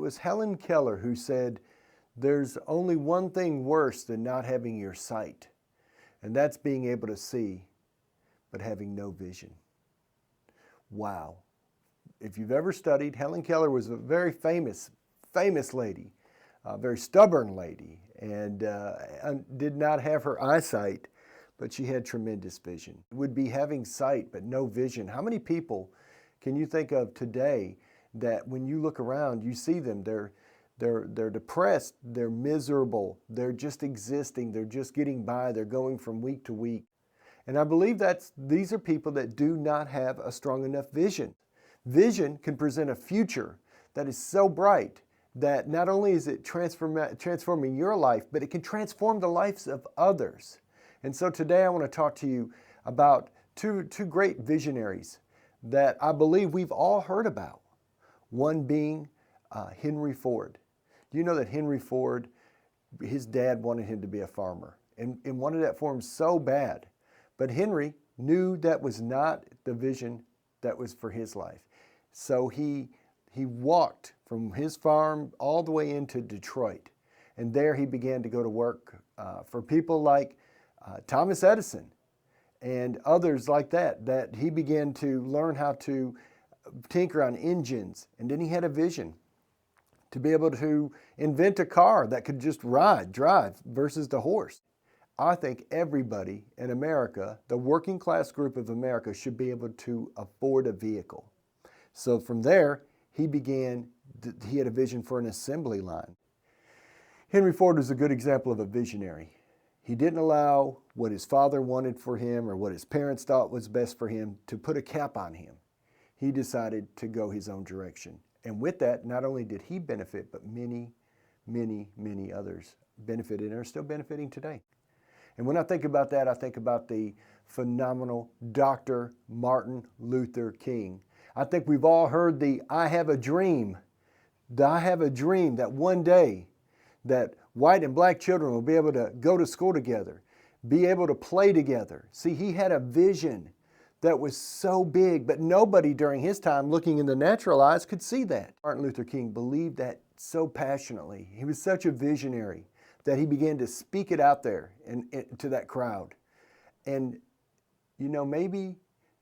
was Helen Keller who said, "There's only one thing worse than not having your sight, and that's being able to see, but having no vision." Wow. If you've ever studied, Helen Keller was a very famous lady, a very stubborn lady, and did not have her eyesight, but she had tremendous vision. It would be having sight but no vision. How many people can you think of today that when you look around, you see them, they're depressed, they're miserable, they're just existing, they're just getting by, they're going from week to week. And I believe these are people that do not have a strong enough vision. Vision can present a future that is so bright that not only is it transforming your life, but it can transform the lives of others. And so today I want to talk to you about two great visionaries that I believe we've all heard about. One being Henry Ford. Do you know that Henry Ford, his dad wanted him to be a farmer and wanted that for him so bad. But Henry knew that was not the vision that was for his life. So he walked from his farm all the way into Detroit. And there he began to go to work for people like Thomas Edison and others like that he began to learn how to tinker on engines. And then he had a vision to be able to invent a car that could just drive versus the horse. I think everybody in America, the working class group of America, should be able to afford a vehicle. So from there, he had a vision for an assembly line. Henry Ford was a good example of a visionary. He didn't allow what his father wanted for him or what his parents thought was best for him to put a cap on him. He decided to go his own direction. And with that, not only did he benefit, but many, many, many others benefited and are still benefiting today. And when I think about that, I think about the phenomenal Dr. Martin Luther King. I think we've all heard the "I have a dream." I have a dream that one day that white and black children will be able to go to school together, be able to play together. See, he had a vision that was so big, but nobody during his time looking in the natural eyes could see that. Martin Luther King believed that so passionately. He was such a visionary that he began to speak it out there and to that crowd. And, you know, maybe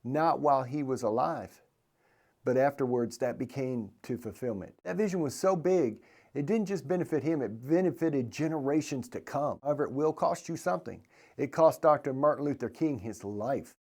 not while he was alive, but afterwards that became to fulfillment. That vision was so big, it didn't just benefit him, it benefited generations to come. However, it will cost you something. It cost Dr. Martin Luther King his life.